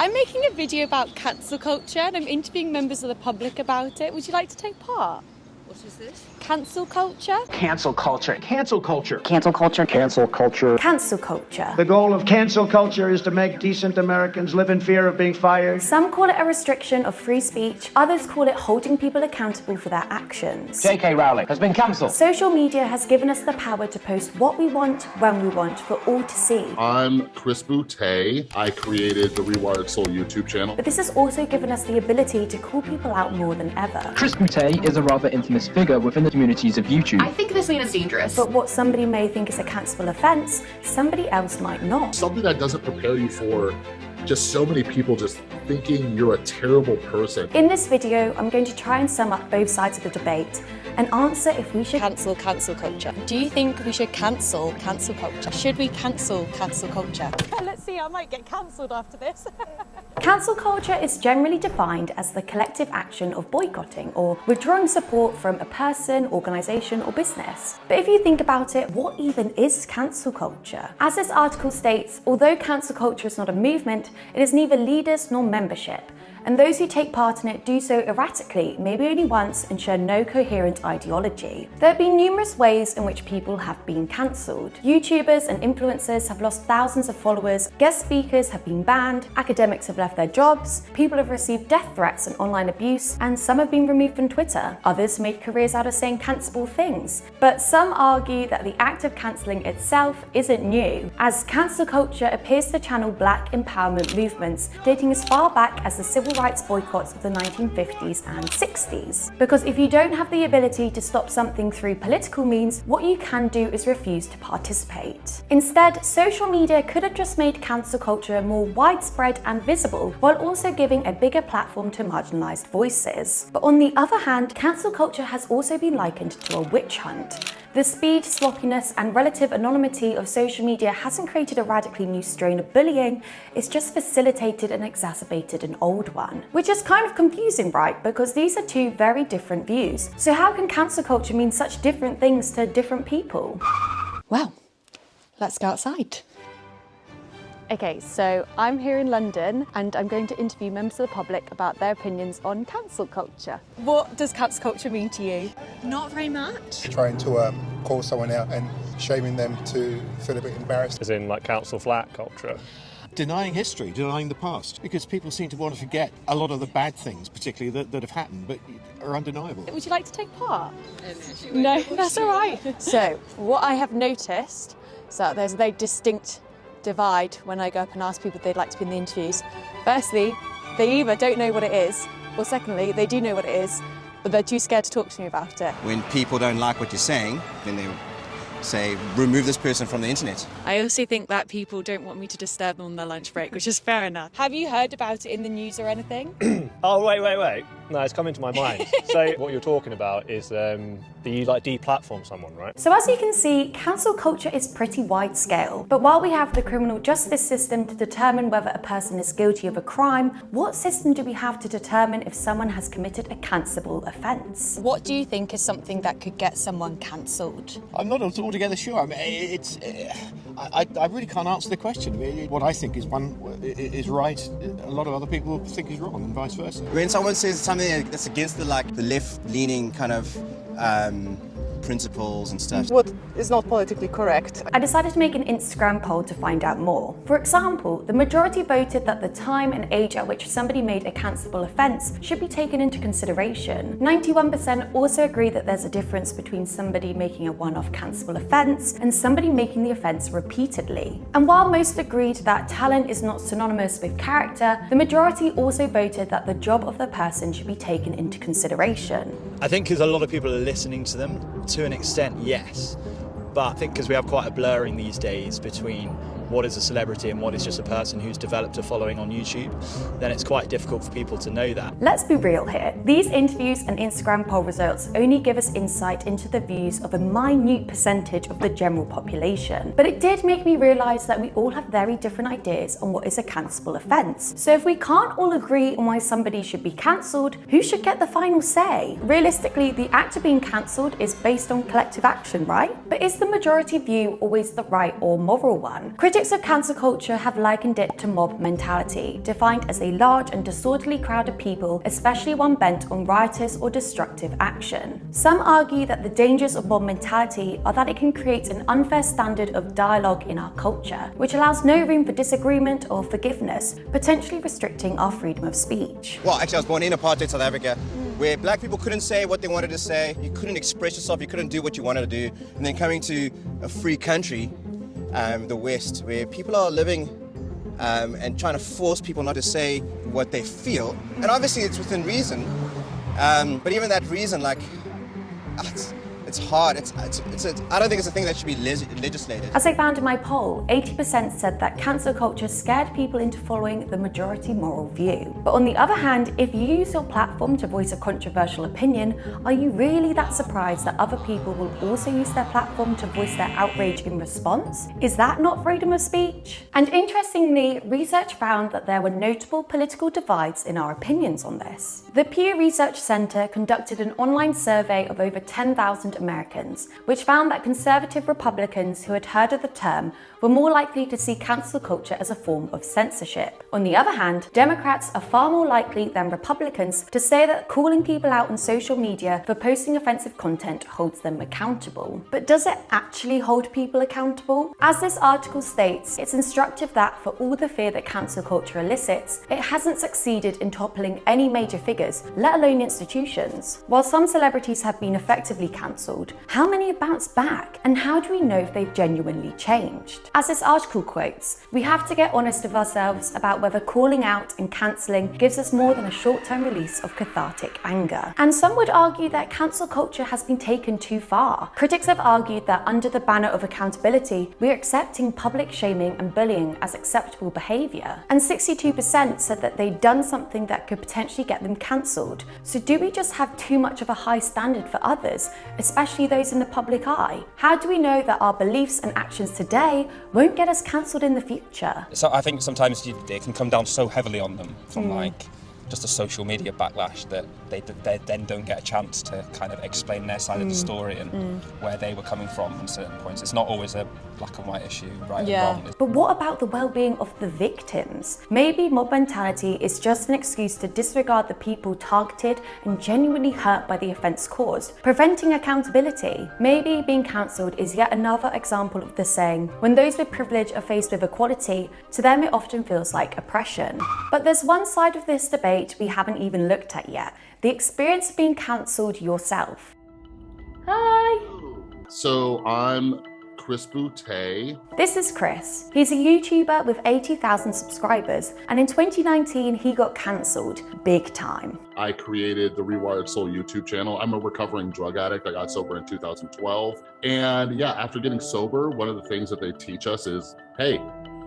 I'm making a video about cancel culture and I'm interviewing members of the public about it. Would you like to take part? What is this? Cancel culture? Cancel culture. Cancel culture. Cancel culture. Cancel culture. Cancel culture. The goal of cancel culture is to make decent Americans live in fear of being fired. Some call it a restriction of free speech, others call it holding people accountable for their actions. J.K. Rowling has been cancelled. Social media has given us the power to post what we want, when we want, for all to see. I'm Chris Boutté. I created the Rewired Soul YouTube channel. But this has also given us the ability to call people out more than ever. Chris Boutté is a rather infamous figure within the communities of YouTube. I think this man is dangerous. But what somebody may think is a cancelable offence, somebody else might not. Something that doesn't prepare you for just so many people just thinking you're a terrible person. In this video, I'm going to try and sum up both sides of the debate and answer if we should cancel culture. Do you think we should cancel culture? Should we cancel culture? Let's see, I might get cancelled after this. Cancel culture is generally defined as the collective action of boycotting or withdrawing support from a person, organisation or business. But if you think about it, what even is cancel culture? As this article states, although cancel culture is not a movement, it is neither leaders nor membership. And those who take part in it do so erratically, maybe only once, and share no coherent ideology. There have been numerous ways in which people have been cancelled. YouTubers and influencers have lost thousands of followers, guest speakers have been banned, academics have left their jobs, people have received death threats and online abuse, and some have been removed from Twitter. Others made careers out of saying cancelable things. But some argue that the act of cancelling itself isn't new, as cancel culture appears to channel black empowerment movements dating as far back as the civil rights boycotts of the 1950s and 60s. Because if you don't have the ability to stop something through political means, what you can do is refuse to participate. Instead, social media could have just made cancel culture more widespread and visible, while also giving a bigger platform to marginalised voices. But on the other hand, cancel culture has also been likened to a witch hunt. The speed, sloppiness, and relative anonymity of social media hasn't created a radically new strain of bullying, it's just facilitated and exacerbated an old one. Which is kind of confusing, right? Because these are two very different views. So how can cancel culture mean such different things to different people? Well, let's go outside. Okay, so I'm here in London and I'm going to interview members of the public about their opinions on cancel culture. What does cancel culture mean to you? Not very much. Trying to call someone out and shaming them to feel a bit embarrassed. As in like cancel flat culture. Denying history, denying the past, because people seem to want to forget a lot of the bad things, particularly that have happened, but are undeniable. Would you like to take part? No, that's all right. So, what I have noticed is that there's a very distinct divide when I go up and ask people if they'd like to be in the interviews. Firstly, they either don't know what it is, or secondly, they do know what it is, but they're too scared to talk to me about it. When people don't like what you're saying, then they say, remove this person from the internet. I also think that people don't want me to disturb them on their lunch break, which is fair enough. Have you heard about it in the news or anything? Oh, wait. No, it's come into my mind. So what you're talking about is that you like deplatform someone, right? So as you can see, cancel culture is pretty wide scale. But while we have the criminal justice system to determine whether a person is guilty of a crime, what system do we have to determine if someone has committed a cancelable offence? What do you think is something that could get someone cancelled? I'm not altogether sure. I mean, I really can't answer the question. What I think is right, a lot of other people think is wrong, and vice versa. When someone says something that's against the left-leaning kind of principles and stuff. What is not politically correct. I decided to make an Instagram poll to find out more. For example, the majority voted that the time and age at which somebody made a cancelable offence should be taken into consideration. 91% also agree that there's a difference between somebody making a one-off cancelable offence and somebody making the offence repeatedly. And while most agreed that talent is not synonymous with character, the majority also voted that the job of the person should be taken into consideration. I think because a lot of people are listening to them, to an extent, yes. But I think because we have quite a blurring these days between what is a celebrity and what is just a person who's developed a following on YouTube, then it's quite difficult for people to know that. Let's be real here. These interviews and Instagram poll results only give us insight into the views of a minute percentage of the general population. But it did make me realise that we all have very different ideas on what is a cancelable offence. So if we can't all agree on why somebody should be cancelled, who should get the final say? Realistically, the act of being cancelled is based on collective action, right? But is the majority view always the right or moral one? Critics Critics of cancel culture have likened it to mob mentality, defined as a large and disorderly crowd of people, especially one bent on riotous or destructive action. Some argue that the dangers of mob mentality are that it can create an unfair standard of dialogue in our culture, which allows no room for disagreement or forgiveness, potentially restricting our freedom of speech. Well, actually, I was born in apartheid South Africa, where black people couldn't say what they wanted to say, you couldn't express yourself, you couldn't do what you wanted to do. And then coming to a free country, the West, where people are living and trying to force people not to say what they feel. And obviously it's within reason, but even that reason, like, it's hard. I don't think it's a thing that should be legislated. As I found in my poll, 80% said that cancel culture scared people into following the majority moral view. But on the other hand, if you use your platform to voice a controversial opinion, are you really that surprised that other people will also use their platform to voice their outrage in response? Is that not freedom of speech? And interestingly, research found that there were notable political divides in our opinions on this. The Pew Research Center conducted an online survey of over 10,000 Americans, which found that conservative Republicans who had heard of the term were more likely to see cancel culture as a form of censorship. On the other hand, Democrats are far more likely than Republicans to say that calling people out on social media for posting offensive content holds them accountable. But does it actually hold people accountable? As this article states, it's instructive that for all the fear that cancel culture elicits, it hasn't succeeded in toppling any major figures, let alone institutions. While some celebrities have been effectively cancelled, how many have bounced back? And how do we know if they've genuinely changed? As this article quotes, we have to get honest with ourselves about whether calling out and cancelling gives us more than a short-term release of cathartic anger. And some would argue that cancel culture has been taken too far. Critics have argued that under the banner of accountability, we're accepting public shaming and bullying as acceptable behaviour. And 62% said that they'd done something that could potentially get them cancelled. So do we just have too much of a high standard for others, especially those in the public eye? How do we know that our beliefs and actions today won't get us cancelled in the future? So I think sometimes it can come down so heavily on them from like just a social media backlash that they then don't get a chance to kind of explain their side of the story and where they were coming from at certain points. It's not always a black and white issue, right and wrong. But what about the well-being of the victims? Maybe mob mentality is just an excuse to disregard the people targeted and genuinely hurt by the offence caused, preventing accountability. Maybe being cancelled is yet another example of the saying, when those with privilege are faced with equality, to them it often feels like oppression. But there's one side of this debate we haven't even looked at yet, the experience of being cancelled yourself. Hi! So I'm Chris Boutté. This is Chris. He's a YouTuber with 80,000 subscribers, and in 2019 he got cancelled big time. I created the Rewired Soul YouTube channel. I'm a recovering drug addict. I got sober in 2012. And yeah, after getting sober, one of the things that they teach us is, hey,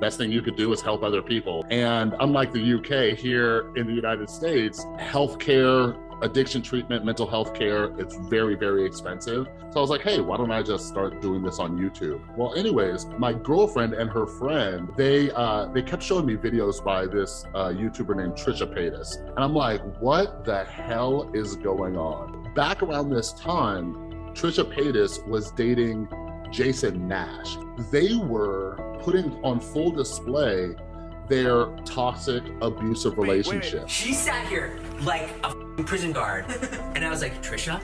best thing you could do is help other people. And unlike the UK, here in the United States, healthcare, addiction treatment, mental health care, it's very, very expensive. So I was like, hey, why don't I just start doing this on YouTube? Well, anyways, my girlfriend and her friend, they kept showing me videos by this YouTuber named Trisha. And I'm like, what the hell is going on? Back around this time, Trisha was dating Jason Nash. They were putting on full display their toxic, abusive relationship. Wait. She sat here like a prison guard, and I was like, Trisha,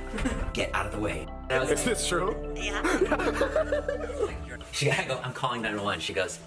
get out of the way. And I was Is this true? Yeah. I go, I'm calling 911. She goes,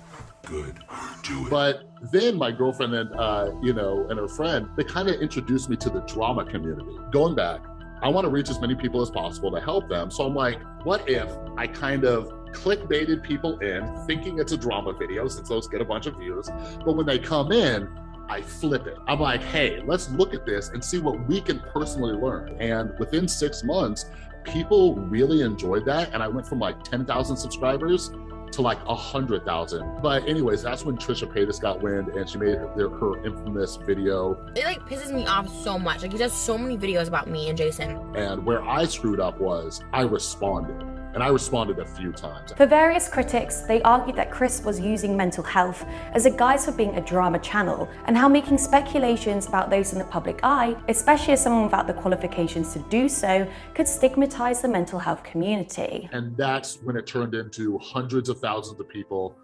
good, do it. But then my girlfriend and and her friend, they kind of introduced me to the drama community. Going back, I want to reach as many people as possible to help them. So I'm like, what if I kind of clickbaited people in thinking it's a drama video, since those get a bunch of views, but when they come in, I flip it. I'm like, hey, let's look at this and see what we can personally learn. And within 6 months, people really enjoyed that. And I went from like 10,000 subscribers to like 100,000. But anyways, that's when Trisha got wind and she made her infamous video. It like pisses me off so much. Like he does so many videos about me and Jason. And where I screwed up was I responded. And I responded a few times. For various critics, they argued that Chris was using mental health as a guise for being a drama channel, and how making speculations about those in the public eye, especially as someone without the qualifications to do so, could stigmatize the mental health community. And that's when it turned into hundreds of thousands of people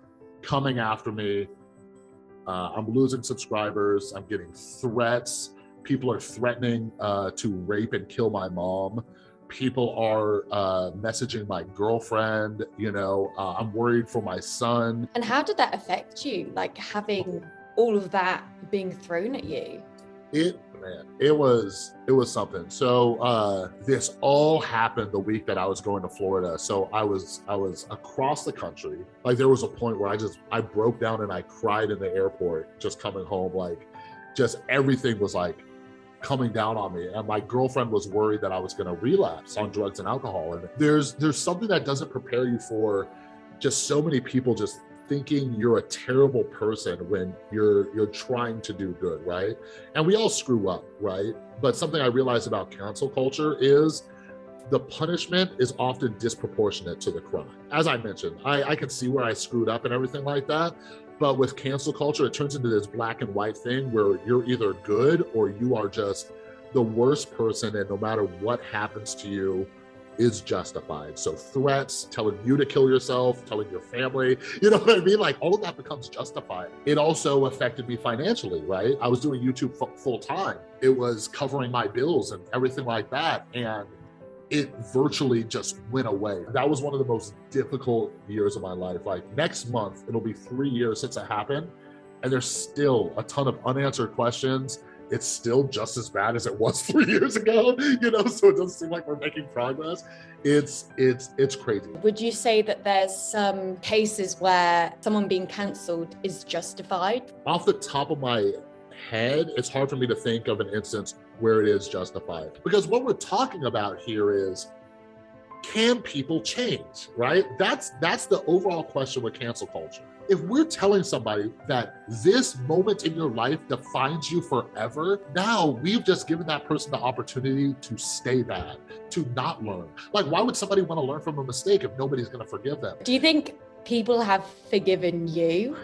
coming after me. I'm losing subscribers. I'm getting threats. People are threatening to rape and kill my mom. People are messaging my girlfriend, you know, I'm worried for my son. And how did that affect you? Like having all of that being thrown at you? It was something. So this all happened the week that I was going to Florida. So I was across the country. Like there was a point where I broke down and I cried in the airport just coming home. Like just everything was like coming down on me, and my girlfriend was worried that I was going to relapse on drugs and alcohol. And there's something that doesn't prepare you for just so many people just thinking you're a terrible person when you're trying to do good, right? And we all screw up, right? But something I realized about cancel culture is the punishment is often disproportionate to the crime. As I mentioned, I can see where I screwed up and everything like that. But with cancel culture, it turns into this black and white thing where you're either good or you are just the worst person, and no matter what happens to you is justified. So threats, telling you to kill yourself, telling your family, you know what I mean? Like all of that becomes justified. It also affected me financially, right? I was doing YouTube full time. It was covering my bills and everything like that. And it virtually just went away. That was one of the most difficult years of my life. Like next month, it'll be 3 years since it happened, and there's still a ton of unanswered questions. It's still just as bad as it was 3 years ago, you know, so it doesn't seem like we're making progress. It's crazy. Would you say that there's some cases where someone being cancelled is justified? Off the top of my head, it's hard for me to think of an instance where it is justified. Because what we're talking about here is, can people change, right? That's the overall question with cancel culture. If we're telling somebody that this moment in your life defines you forever, now we've just given that person the opportunity to stay bad, to not learn. Like, why would somebody want to learn from a mistake if nobody's going to forgive them? Do you think people have forgiven you?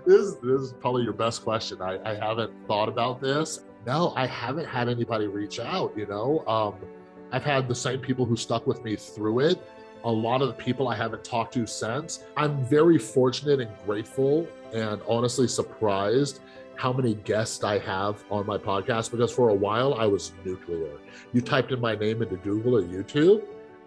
This is probably your best question. I haven't thought about this. No, I haven't had anybody reach out, you know? I've had the same people who stuck with me through it. A lot of the people I haven't talked to since. I'm very fortunate and grateful and honestly surprised how many guests I have on my podcast, because for a while I was nuclear. You typed in my name into Google or YouTube,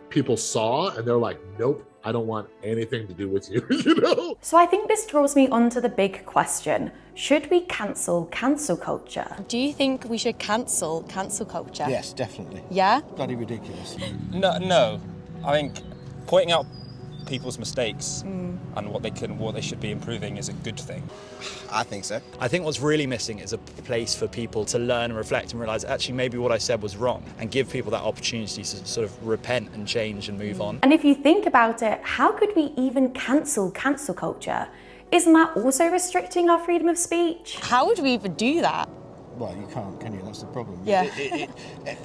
people saw and they're like, nope, I don't want anything to do with you, you know? So I think this draws me on to the big question. Should we cancel culture? Do you think we should cancel culture? Yes, definitely. Yeah? Bloody ridiculous. No. I think pointing out people's mistakes and what they should be improving is a good thing. I think so. I think what's really missing is a place for people to learn and reflect and realise actually maybe what I said was wrong, and give people that opportunity to sort of repent and change and move on. And if you think about it, how could we even cancel culture? Isn't that also restricting our freedom of speech? How would we even do that? Well, you can't, can you? That's the problem. Yeah.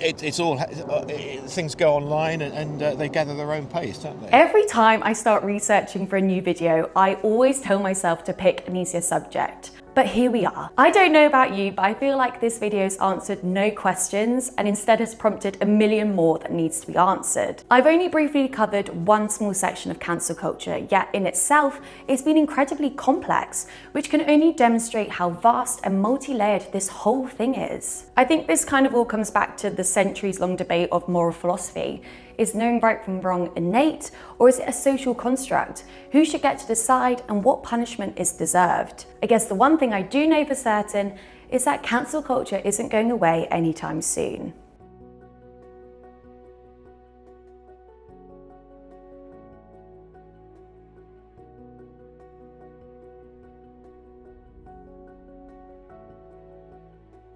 It's all, things go online and they gather their own pace, don't they? Every time I start researching for a new video, I always tell myself to pick an easier subject. But here we are. I don't know about you, but I feel like this video's answered no questions and instead has prompted a million more that needs to be answered. I've only briefly covered one small section of cancel culture, yet in itself, it's been incredibly complex, which can only demonstrate how vast and multi-layered this whole thing is. I think this kind of all comes back to the centuries-long debate of moral philosophy. Is knowing right from wrong innate, or is it a social construct? Who should get to decide, and what punishment is deserved? I guess the one thing I do know for certain is that cancel culture isn't going away anytime soon.